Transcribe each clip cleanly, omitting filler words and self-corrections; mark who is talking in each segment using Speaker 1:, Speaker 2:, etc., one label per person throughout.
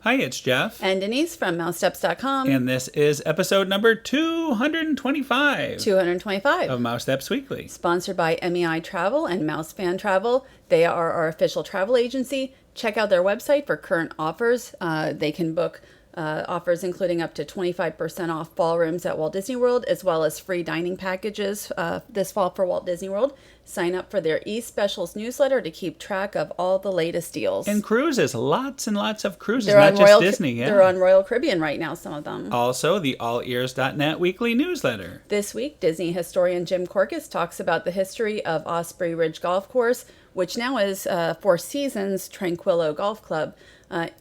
Speaker 1: Hi, it's Jeff.
Speaker 2: And Denise from Mousesteps.com.
Speaker 1: And this is episode number 225.
Speaker 2: 225.
Speaker 1: Of Mousesteps Weekly.
Speaker 2: Sponsored by MEI Travel and Mouse Fan Travel. They are our official travel agency. Check out their website for current offers. They can book offers including up to 25% off ballrooms at Walt Disney World, as well as free dining packages this fall for Walt Disney World. Sign up for their E-Specials newsletter to keep track of all the latest deals.
Speaker 1: And cruises, lots and lots of cruises, not just Disney. Yeah.
Speaker 2: They're on Royal Caribbean right now, some of them.
Speaker 1: Also, the allears.net weekly newsletter.
Speaker 2: This week, Disney historian Jim Korkis talks about the history of Osprey Ridge Golf Course, which now is Four Seasons Tranquillo Golf Club.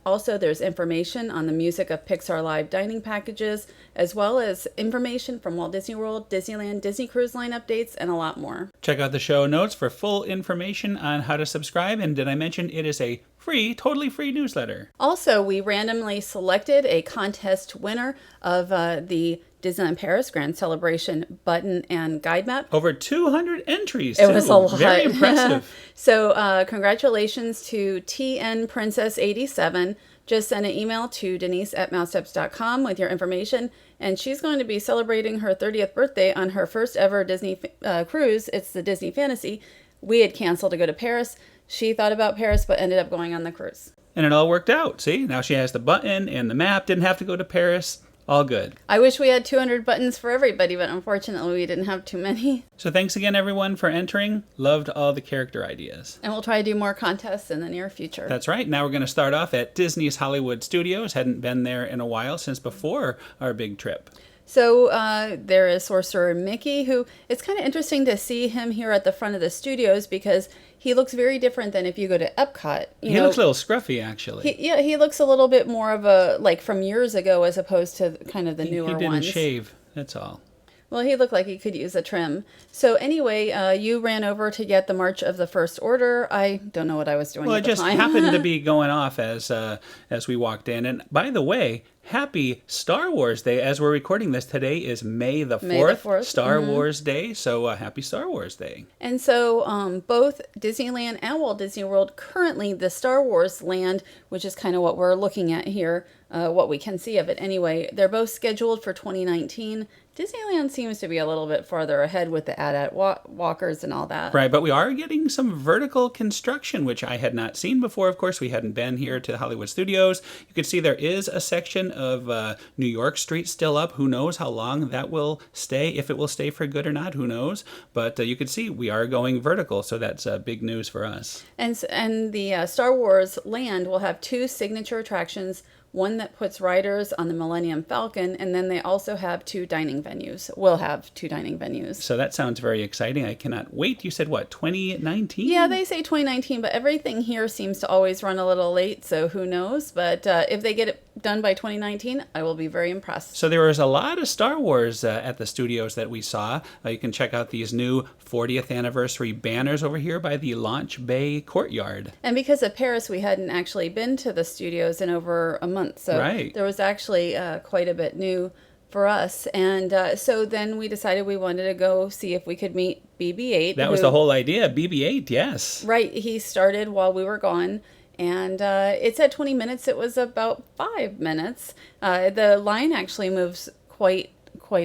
Speaker 2: Also, there's information on the music of Pixar Live dining packages, as well as information from Walt Disney World, Disneyland, Disney Cruise Line updates, and a lot more.
Speaker 1: Check out the show notes for full information on how to subscribe. And did I mention it is a free, totally free newsletter?
Speaker 2: Also, we randomly selected a contest winner of the Disneyland Paris Grand Celebration button and guide map.
Speaker 1: Over 200 entries.
Speaker 2: It was a lot.
Speaker 1: Very impressive.
Speaker 2: So congratulations to TN Princess 87. Just send an email to Denise at mousesteps.com with your information. And she's going to be celebrating her 30th birthday on her first ever Disney cruise. It's the Disney Fantasy. We had canceled to go to Paris. She thought about Paris, but ended up going on the cruise.
Speaker 1: And it all worked out. See, now she has the button and the map. Didn't have to go to Paris. All good.
Speaker 2: I wish we had 200 buttons for everybody, but unfortunately we didn't have too many.
Speaker 1: So thanks again, everyone, for entering. Loved all the character ideas.
Speaker 2: And we'll try to do more contests in the near future.
Speaker 1: That's right. Now we're going to start off at Disney's Hollywood Studios. Hadn't been there in a while, since before our big trip.
Speaker 2: So there is Sorcerer Mickey, who it's kind of interesting to see him here at the front of the studios because he looks very different than if you go to Epcot.
Speaker 1: He looks a little scruffy, actually.
Speaker 2: He looks a little bit more of a, like from years ago as opposed to kind of the newer ones.
Speaker 1: He didn't shave, that's all.
Speaker 2: Well, he looked like he could use a trim. So anyway, you ran over to get the March of the First Order. I don't know what I was doing at the time.
Speaker 1: Well, it just happened to be going off as we walked in. And by the way, happy Star Wars Day. As we're recording this, today is May the 4th. Star Wars Day. So happy Star Wars Day.
Speaker 2: And so both Disneyland and Walt Disney World, currently the Star Wars land, which is kind of what we're looking at here, what we can see of it anyway, they're both scheduled for 2019. Disneyland seems to be a little bit farther ahead with the AT-AT walkers and all that.
Speaker 1: Right, but we are getting some vertical construction, which I had not seen before. Of course, we hadn't been here to the Hollywood Studios. You can see there is a section of New York Street still up. Who knows how long that will stay, if it will stay for good or not, who knows. But you can see we are going vertical, so that's big news for us.
Speaker 2: And the Star Wars land will have two signature attractions, one that puts riders on the Millennium Falcon, and then they also have two dining venues. We'll have two dining venues.
Speaker 1: So that sounds very exciting. I cannot wait. You said, what, 2019?
Speaker 2: Yeah, they say 2019, but everything here seems to always run a little late, so who knows? But if they get it done by 2019, I will be very impressed.
Speaker 1: So there was a lot of Star Wars at the studios that we saw. You can check out these new 40th anniversary banners over here by the Launch Bay Courtyard.
Speaker 2: And because of Paris, we hadn't actually been to the studios in over a month. So There was actually quite a bit new for us. And so then we decided we wanted to go see if we could meet BB-8.
Speaker 1: That was the whole idea, BB-8, yes.
Speaker 2: Right. He started while we were gone. And it said 20 minutes. It was about 5 minutes. The line actually moves quite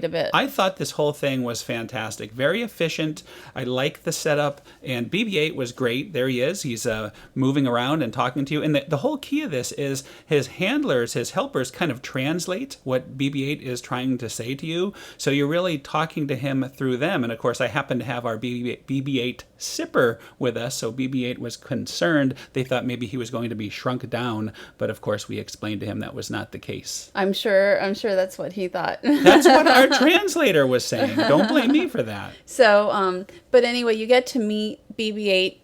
Speaker 2: a bit.
Speaker 1: I thought this whole thing was fantastic. Very efficient. I like the setup. And BB-8 was great. There he is. He's moving around and talking to you. And the whole key of this is his handlers, his helpers, kind of translate what BB-8 is trying to say to you. So you're really talking to him through them. And of course, I happen to have our BB-8 sipper with us. So BB-8 was concerned. They thought maybe he was going to be shrunk down. But of course, we explained to him that was not the case.
Speaker 2: I'm sure that's what he thought.
Speaker 1: That's what our translator was saying. Don't blame me for that.
Speaker 2: So, but anyway, you get to meet BB-8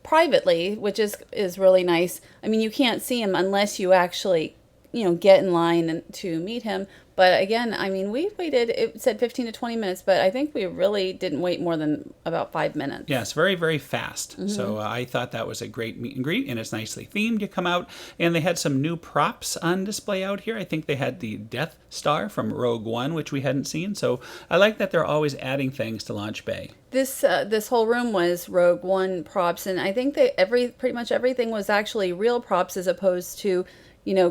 Speaker 2: privately, which is really nice. I mean, you can't see him unless you actually, get in line to meet him. But again, I mean, we waited, it said 15 to 20 minutes, but I think we really didn't wait more than about 5 minutes.
Speaker 1: Yes, very, very fast. Mm-hmm. So I thought that was a great meet and greet, and it's nicely themed. You come out, and they had some new props on display out here. I think they had the Death Star from Rogue One, which we hadn't seen. So I like that they're always adding things to Launch Bay.
Speaker 2: This whole room was Rogue One props, and I think that pretty much everything was actually real props as opposed to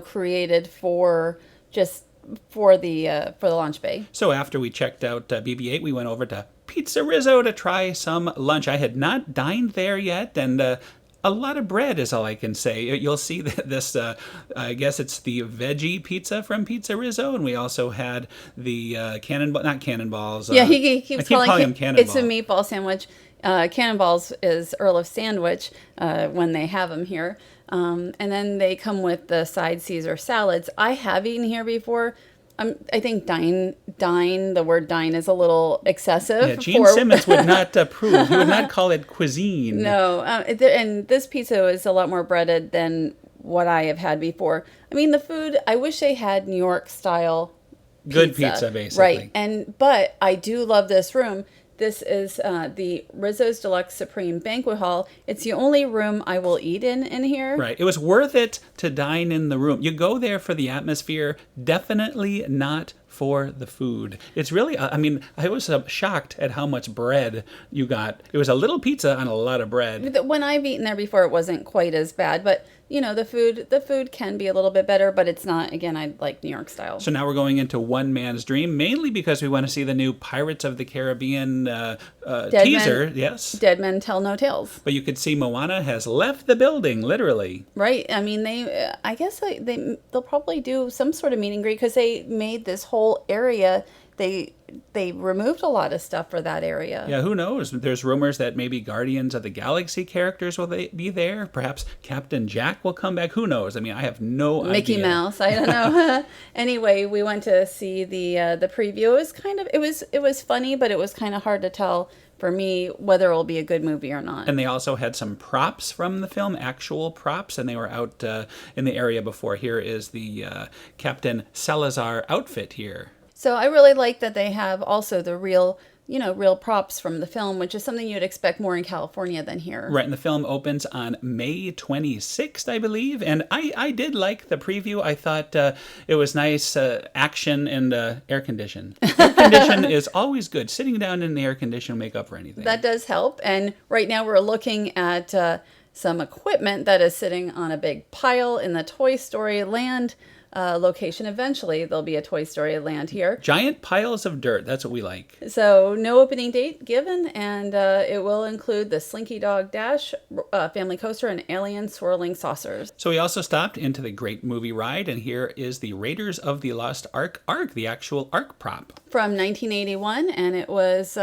Speaker 2: created for the launch bay.
Speaker 1: So after we checked out BB-8, we went over to PizzeRizzo to try some lunch. I had not dined there yet, and a lot of bread is all I can say. You'll see that this, I guess it's the veggie pizza from PizzeRizzo, and we also had the not cannonballs.
Speaker 2: Yeah, he keeps
Speaker 1: calling them cannonballs.
Speaker 2: It's a meatball sandwich. Cannonballs is Earl of Sandwich when they have them here. And then they come with the side Caesar salads. I have eaten here before. I think the word dine is a little excessive.
Speaker 1: Yeah, Gene Simmons would not approve. He would not call it cuisine.
Speaker 2: No, and this pizza is a lot more breaded than what I have had before. I mean, the food, I wish they had New York style pizza.
Speaker 1: Good pizza, basically.
Speaker 2: Right, but I do love this room. This is the Rizzo's Deluxe Supreme Banquet Hall. It's the only room I will eat in here.
Speaker 1: Right. It was worth it to dine in the room. You go there for the atmosphere, definitely not for the food. It's really, I was shocked at how much bread you got. It was a little pizza on a lot of bread.
Speaker 2: When I've eaten there before, it wasn't quite as bad, but the food can be a little bit better, but it's not, again, I like New York style.
Speaker 1: So now we're going into One Man's Dream, mainly because we want to see the new Pirates of the Caribbean teaser. Yes.
Speaker 2: Dead Men Tell No Tales.
Speaker 1: But you could see Moana has left the building, literally.
Speaker 2: Right. I mean, I guess they'll probably do some sort of meet and greet because they made this whole area. They removed a lot of stuff for that area.
Speaker 1: Yeah, who knows? There's rumors that maybe Guardians of the Galaxy characters will be there. Perhaps Captain Jack will come back. Who knows? I mean, I have no idea.
Speaker 2: Mickey Mouse. I don't know. Anyway, we went to see the preview. It was funny, but it was kind of hard to tell for me whether it will be a good movie or not.
Speaker 1: And they also had some props from the film, actual props, and they were out in the area before. Here is the Captain Salazar outfit here.
Speaker 2: So I really like that they have also the real props from the film, which is something you'd expect more in California than here.
Speaker 1: Right, and the film opens on May 26th, I believe. And I did like the preview. I thought it was nice action and air condition. Air condition is always good. Sitting down in the air condition will make up for anything.
Speaker 2: That does help. And right now we're looking at some equipment that is sitting on a big pile in the Toy Story Land location. Eventually there'll be a Toy Story Land here.
Speaker 1: Giant piles of dirt. That's what we like.
Speaker 2: So no opening date given, and it will include the Slinky Dog Dash, family coaster, and alien swirling saucers.
Speaker 1: So we also stopped into the Great Movie Ride, and here is the Raiders of the Lost Ark, the actual Ark prop.
Speaker 2: From 1981, and it was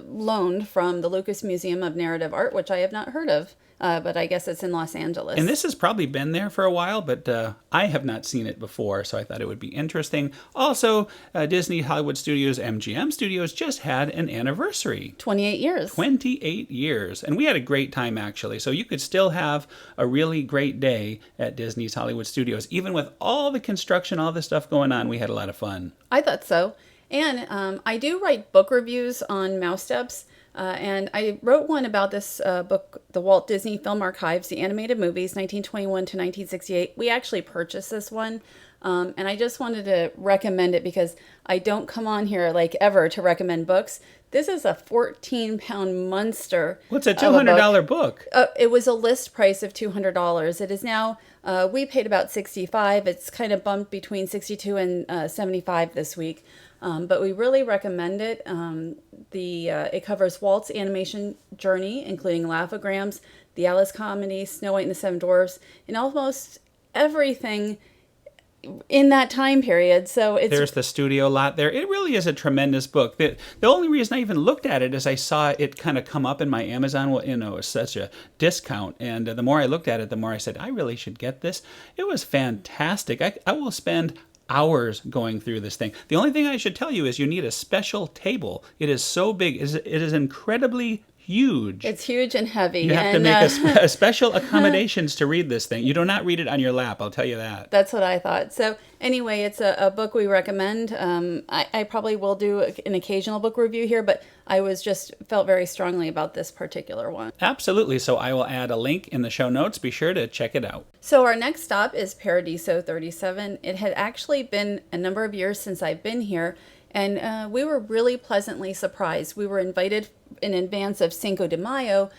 Speaker 2: loaned from the Lucas Museum of Narrative Art, which I have not heard of. But I guess it's in Los Angeles.
Speaker 1: And this has probably been there for a while, but I have not seen it before, so I thought it would be interesting. Also, Disney Hollywood Studios, MGM Studios, just had an anniversary.
Speaker 2: 28 years.
Speaker 1: 28 years. And we had a great time, actually. So you could still have a really great day at Disney's Hollywood Studios. Even with all the construction, all the stuff going on, we had a lot of fun.
Speaker 2: I thought so. And I do write book reviews on Mousesteps. And I wrote one about this book, the Walt Disney Film Archives, the animated movies, 1921 to 1968. We actually purchased this one, and I just wanted to recommend it because I don't come on here like ever to recommend books. This is a 14-pound monster.
Speaker 1: What's a $200 book?
Speaker 2: It was a list price of $200. It is now, we paid about $65. It's kind of bumped between $62 and $75 this week. But we really recommend it. It covers Walt's animation journey, including Laughograms, the Alice comedy, Snow White and the Seven Dwarfs, and almost everything in that time period. So there's
Speaker 1: the studio lot there. It really is a tremendous book. The only reason I even looked at it is I saw it kind of come up in my Amazon. Well, it was such a discount, and the more I looked at it, the more I said I really should get this. It was fantastic. I will spend hours going through this thing. The only thing I should tell you is you need a special table. It is so big. It is incredibly huge.
Speaker 2: It's huge and heavy.
Speaker 1: You have to make a special accommodations to read this thing. You do not read it on your lap, I'll tell you that.
Speaker 2: That's what I thought. So anyway, it's a book we recommend. I probably will do an occasional book review here, but I felt very strongly about this particular one.
Speaker 1: Absolutely. So I will add a link in the show notes. Be sure to check it out.
Speaker 2: So our next stop is Paradiso 37. It had actually been a number of years since I've been here, And we were really pleasantly surprised. We were invited in advance of Cinco de Mayo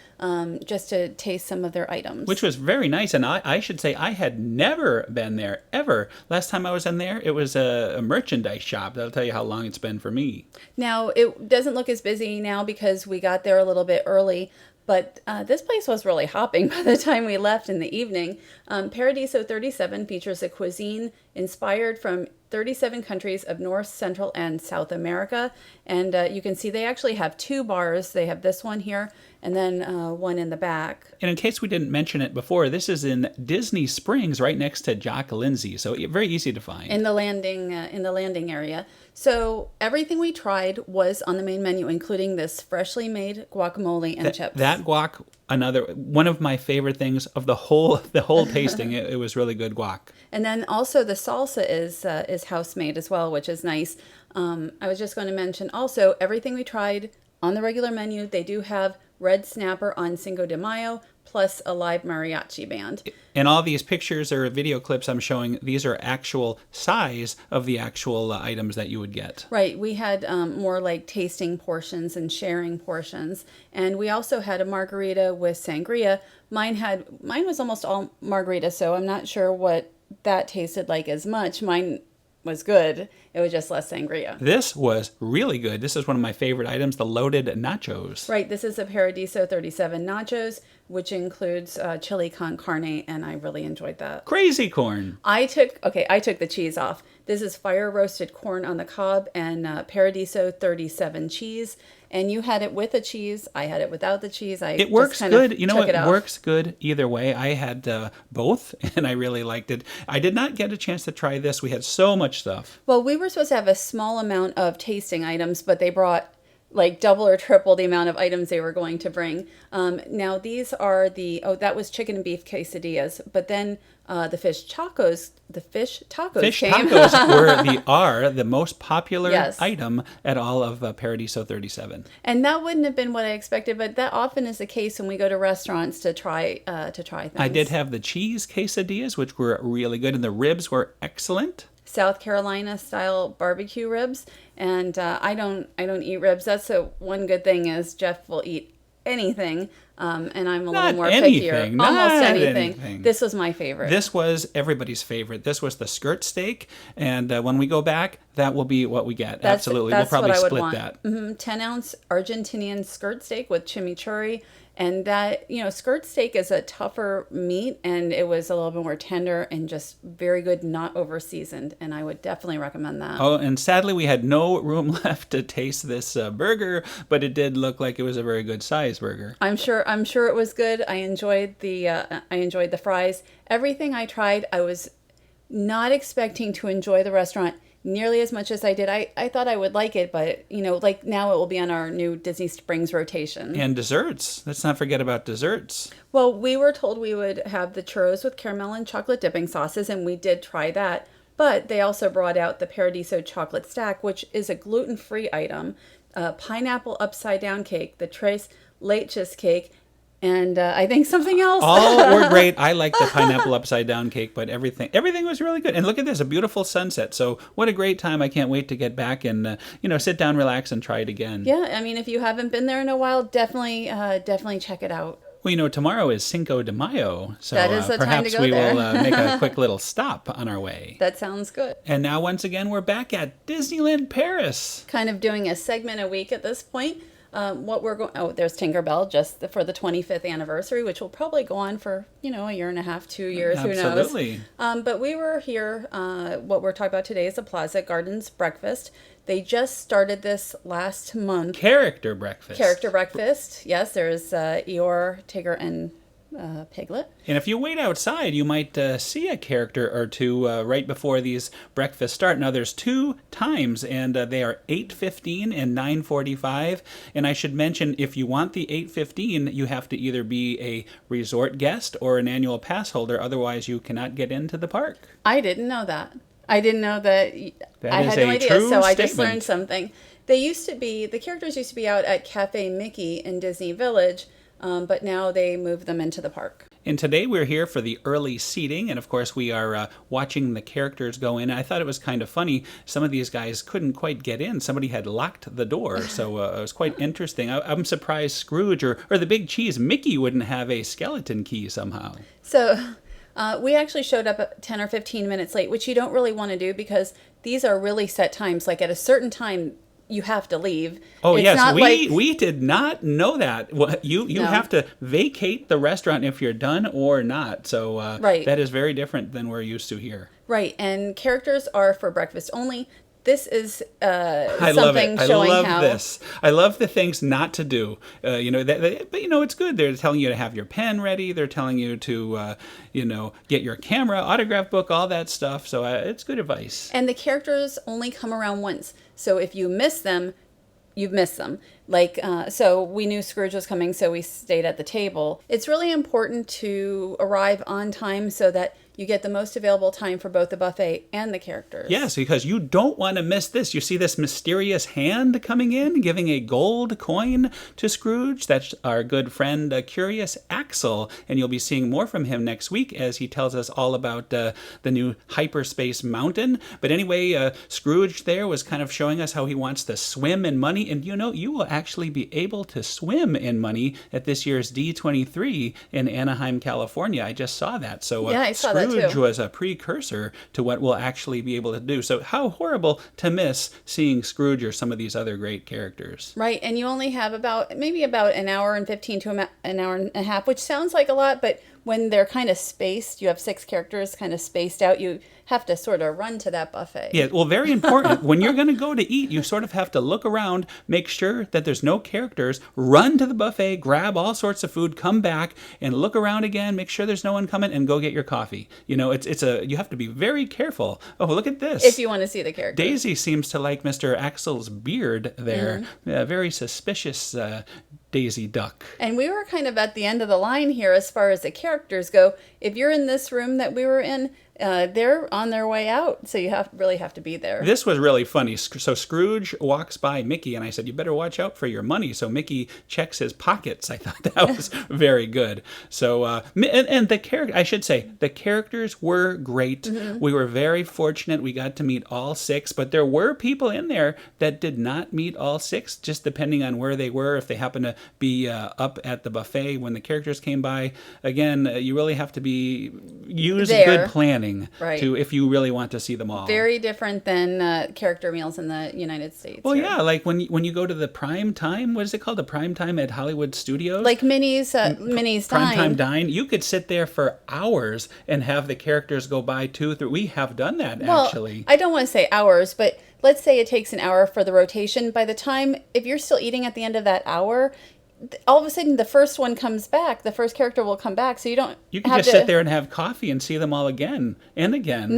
Speaker 2: just to taste some of their items.
Speaker 1: Which was very nice. And I should say I had never been there, ever. Last time I was in there, it was a merchandise shop. That'll tell you how long it's been for me.
Speaker 2: Now, it doesn't look as busy now because we got there a little bit early. But this place was really hopping by the time we left in the evening. Paradiso 37 features a cuisine inspired from 37 countries of North, Central, and South America. And you can see they actually have 2 bars. They have this one here and then one in the back.
Speaker 1: And in case we didn't mention it before, this is in Disney Springs, right next to Jock Lindsay. So very easy to find.
Speaker 2: In the landing area. So everything we tried was on the main menu, including this freshly made guacamole and chips.
Speaker 1: That guac, another one of my favorite things of the whole tasting. It was really good guac.
Speaker 2: And then also the salsa is house made as well, which is nice. I was just going to mention also everything we tried on the regular menu. They do have red snapper on Cinco de Mayo, plus a live mariachi band.
Speaker 1: And all these pictures or video clips I'm showing, these are actual size of the actual items that you would get.
Speaker 2: Right. We had more like tasting portions and sharing portions. And we also had a margarita with sangria. Mine was almost all margarita, so I'm not sure what that tasted like as much. Mine was good. It was just less sangria.
Speaker 1: This was really good. This is one of my favorite items, the loaded nachos.
Speaker 2: Right. This is a Paradiso 37 nachos, which includes chili con carne, and I really enjoyed that.
Speaker 1: Crazy corn.
Speaker 2: I took the cheese off. This is fire roasted corn on the cob and Paradiso 37 cheese. And you had it with the cheese. I had it without the cheese.
Speaker 1: It works good. You know, it works good either way. I had both, and I really liked it. I did not get a chance to try this. We had so much stuff.
Speaker 2: Well, we were supposed to have a small amount of tasting items, but they brought like double or triple the amount of items they were going to bring. Now, these are that was chicken and beef quesadillas, but then the fish tacos came.
Speaker 1: Tacos were the most popular
Speaker 2: Yes.
Speaker 1: item at all of Paradiso 37.
Speaker 2: And that wouldn't have been what I expected, but that often is the case when we go to restaurants to try things.
Speaker 1: I did have the cheese quesadillas, which were really good, and the ribs were excellent.
Speaker 2: South Carolina style barbecue ribs, and I don't eat ribs. That's the one good thing is Jeff will eat anything, and I'm a little more pickier. Almost anything. This was my favorite.
Speaker 1: This was everybody's favorite. This was the skirt steak, and when we go back, that will be what we get. Absolutely, we'll probably split that.
Speaker 2: 10-ounce Argentinian skirt steak with chimichurri. And that, skirt steak is a tougher meat, and it was a little bit more tender and just very good, not over seasoned. And I would definitely recommend that.
Speaker 1: Oh, and sadly, we had no room left to taste this burger, but it did look like it was a very good size burger.
Speaker 2: I'm sure it was good. I enjoyed the fries. Everything I tried, I was not expecting to enjoy the restaurant nearly as much as I did. I thought I would like it, but, like now it will be on our new Disney Springs rotation.
Speaker 1: And desserts. Let's not forget about desserts.
Speaker 2: Well, we were told we would have the churros with caramel and chocolate dipping sauces, and we did try that. But they also brought out the Paradiso chocolate stack, which is a gluten-free item, pineapple upside-down cake, the tres leches cake, and I think something else.
Speaker 1: All were great. I like the pineapple upside down cake, but everything was really good. And look at this, a beautiful sunset. So what a great time. I can't wait to get back and, sit down, relax, and try it again.
Speaker 2: Yeah, I mean, if you haven't been there in a while, definitely check it out.
Speaker 1: Well, tomorrow is Cinco de Mayo, so
Speaker 2: that is the time to
Speaker 1: perhaps
Speaker 2: go
Speaker 1: we
Speaker 2: there.
Speaker 1: will make a quick little stop on our way.
Speaker 2: That sounds good.
Speaker 1: And now, once again, we're back at Disneyland Paris.
Speaker 2: Kind of doing a segment a week at this point. There's Tinkerbell just for the 25th anniversary, which will probably go on for, a year and a half, 2 years,
Speaker 1: Absolutely.
Speaker 2: Who knows. But we were here, what we're talking about today is the Plaza Gardens Breakfast. They just started this last month.
Speaker 1: Character breakfast.
Speaker 2: Yes, there's Eeyore, Tigger, and Piglet.
Speaker 1: And if you wait outside, you might see a character or two right before these breakfasts start. Now, there's 2 times, and they are 8:15 and 9:45. And I should mention, if you want the 8:15, you have to either be a resort guest or an annual pass holder. Otherwise, you cannot get into the park.
Speaker 2: I didn't know that. I didn't know that. I had no idea,
Speaker 1: true
Speaker 2: so I
Speaker 1: statement.
Speaker 2: just learned something. The characters used to be out at Cafe Mickey in Disney Village, but now they moved them into the park.
Speaker 1: And today we're here for the early seating, and of course we are watching the characters go in. I thought it was kind of funny. Some of these guys couldn't quite get in. Somebody had locked the door, so it was quite interesting. I'm surprised Scrooge or the Big Cheese, Mickey, wouldn't have a skeleton key somehow.
Speaker 2: So we actually showed up 10 or 15 minutes late, which you don't really want to do because these are really set times. Like at a certain time, you have to leave.
Speaker 1: Oh,
Speaker 2: it's
Speaker 1: yes.
Speaker 2: not
Speaker 1: We did not know that. Well, you
Speaker 2: No.
Speaker 1: have to vacate the restaurant if you're done or not. So
Speaker 2: Right.
Speaker 1: that is very different than we're used to here.
Speaker 2: Right, and characters are for breakfast only. This is
Speaker 1: I love
Speaker 2: something
Speaker 1: it.
Speaker 2: showing
Speaker 1: I love
Speaker 2: how
Speaker 1: this. I love the things not to do. But it's good. They're telling you to have your pen ready. They're telling you to, get your camera, autograph book, all that stuff. So it's good advice.
Speaker 2: And the characters only come around once. So if you miss them, you've missed them. So we knew Scrooge was coming, so we stayed at the table. It's really important to arrive on time so that you get the most available time for both the buffet and the characters.
Speaker 1: Yes, because you don't want to miss this. You see this mysterious hand coming in, giving a gold coin to Scrooge. That's our good friend, Curious Axel, and you'll be seeing more from him next week as he tells us all about the new hyperspace mountain. But anyway, Scrooge there was kind of showing us how he wants to swim in money, and you will actually be able to swim in money at this year's D23 in Anaheim, California. I just saw that. So
Speaker 2: yeah, I saw that
Speaker 1: Scrooge
Speaker 2: too.
Speaker 1: was a precursor to what we'll actually be able to do. So how horrible to miss seeing Scrooge or some of these other great characters.
Speaker 2: Right, and you only have maybe about an hour and 15 to an hour and a half, which sounds like a lot, but when they're kind of spaced, you have 6 characters kind of spaced out, you have to sort of run to that buffet.
Speaker 1: Yeah, well, very important. When you're going to go to eat, you sort of have to look around, make sure that there's no characters, run to the buffet, grab all sorts of food, come back, and look around again, make sure there's no one coming, and go get your coffee. You have to be very careful. Oh, look at this.
Speaker 2: If you want to see the characters.
Speaker 1: Daisy seems to like Mr. Axel's beard there. Very suspicious Daisy Duck.
Speaker 2: And we were kind of at the end of the line here as far as the characters go. If you're in this room that we were in, they're on their way out, so you really have to be there.
Speaker 1: This was really funny. So Scrooge walks by Mickey, and I said, "You better watch out for your money." So Mickey checks his pockets. I thought that was very good. So and the character, I should say, the characters were great. Mm-hmm. We were very fortunate. We got to meet all 6, but there were people in there that did not meet all 6, just depending on where they were. If they happened to be up at the buffet when the characters came by, again, you really have to use
Speaker 2: there.
Speaker 1: Good planning.
Speaker 2: Right.
Speaker 1: If you really want to see them all.
Speaker 2: Very different than character meals in the United States.
Speaker 1: Well,
Speaker 2: here.
Speaker 1: yeah, like when you go to the prime time, what is it called? The prime time at Hollywood Studios?
Speaker 2: Like Minnie's
Speaker 1: Prime time dine. You could sit there for hours and have the characters go by 2, 3. We have done that, actually.
Speaker 2: I don't want to say hours, but let's say it takes an hour for the rotation. By the time, if you're still eating at the end of that hour, all of a sudden the first one comes back. The first character will come back, so you don't.
Speaker 1: You can just sit there and have coffee and see them all again and again.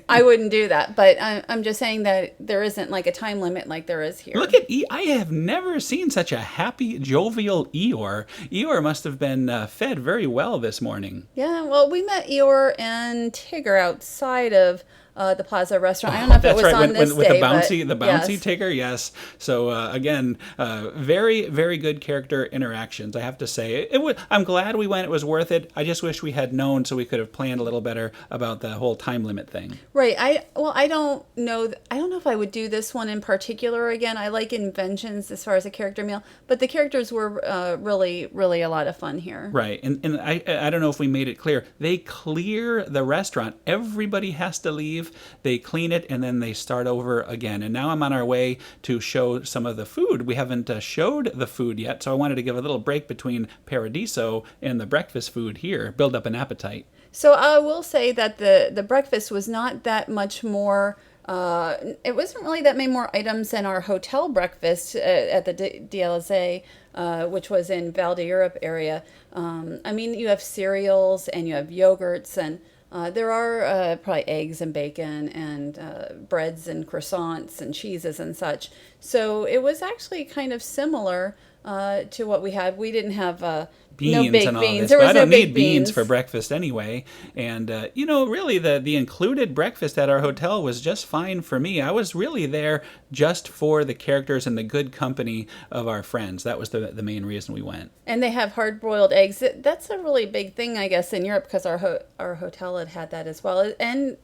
Speaker 2: I wouldn't do that, but I'm just saying that there isn't like a time limit like there is here.
Speaker 1: Look at I have never seen such a happy, jovial Eeyore. Eeyore must have been fed very well this morning.
Speaker 2: Yeah, well, we met Eeyore and Tigger outside of the Plaza restaurant. I don't know if it was on this
Speaker 1: with
Speaker 2: day,
Speaker 1: the bouncy
Speaker 2: yes.
Speaker 1: Tigger, yes. So again, very, very good character interactions. I have to say, I'm glad we went. It was worth it. I just wish we had known so we could have planned a little better about the whole time limit thing.
Speaker 2: Right. I don't know. I don't know if I would do this one in particular again. I like inventions as far as a character meal, but the characters were really, really a lot of fun here.
Speaker 1: Right. And I don't know if we made it clear. They clear the restaurant. Everybody has to leave. They clean it, and then they start over again. And now I'm on our way to show some of the food. We haven't showed the food yet, so I wanted to give a little break between Paradiso and the breakfast food here, build up an appetite.
Speaker 2: So I will say that the breakfast was not that much more. It wasn't really that many more items than our hotel breakfast at the DLP, which was in Val d'Europe area. I mean, you have cereals and you have yogurts, and there are probably eggs and bacon and breads and croissants and cheeses and such. So it was actually kind of similar to what we had. We didn't have
Speaker 1: Beans
Speaker 2: no baked
Speaker 1: and all
Speaker 2: beans.
Speaker 1: this,
Speaker 2: There
Speaker 1: but
Speaker 2: was
Speaker 1: I
Speaker 2: no
Speaker 1: don't need
Speaker 2: baked
Speaker 1: beans for breakfast anyway. And really, the included breakfast at our hotel was just fine for me. I was really there just for the characters and the good company of our friends. That was the main reason we went.
Speaker 2: And they have hard-boiled eggs. That's a really big thing, I guess, in Europe, because our hotel had that as well, and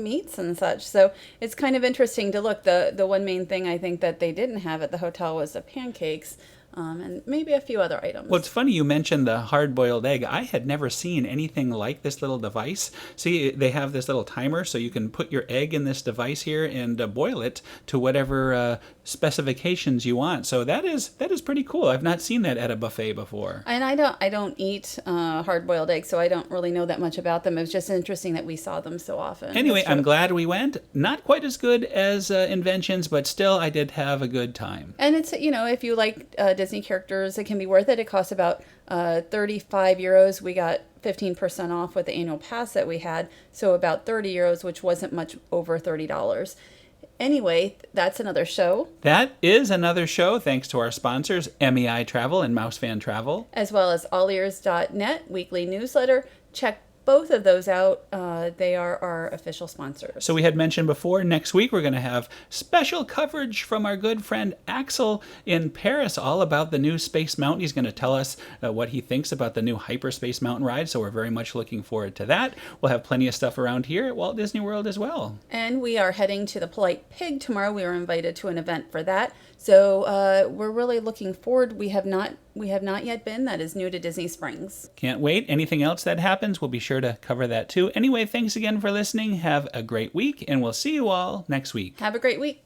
Speaker 2: meats and such. So it's kind of interesting to look. The one main thing I think that they didn't have at the hotel was the pancakes. And maybe a few other items.
Speaker 1: Well, it's funny you mentioned the hard-boiled egg. I had never seen anything like this little device. See, they have this little timer, so you can put your egg in this device here and boil it to whatever specifications you want. So that is pretty cool. I've not seen that at a buffet before.
Speaker 2: And I don't eat hard-boiled eggs, so I don't really know that much about them. It was just interesting that we saw them so often.
Speaker 1: Anyway, I'm glad we went. Not quite as good as Inventions, but still, I did have a good time.
Speaker 2: And it's, if you like Disney characters, it can be worth it. It costs about 35 euros. We got 15% off with the annual pass that we had, so about 30 euros, which wasn't much over $30. Anyway, that's another show.
Speaker 1: That is another show, thanks to our sponsors, MEI Travel and Mousefan Travel.
Speaker 2: As well as allears.net, weekly newsletter. Check both of those out. They are our official sponsors.
Speaker 1: So we had mentioned before, next week we're going to have special coverage from our good friend Axel in Paris, all about the new Space Mountain. He's going to tell us what he thinks about the new Hyperspace Mountain ride, so we're very much looking forward to that. We'll have plenty of stuff around here at Walt Disney World as well.
Speaker 2: And we are heading to the Polite Pig tomorrow. We were invited to an event for that. So we're really looking forward. We have not yet been. That is new to Disney Springs.
Speaker 1: Can't wait. Anything else that happens, we'll be sure to cover that too. Anyway, thanks again for listening. Have a great week, and we'll see you all next week.
Speaker 2: Have a great week.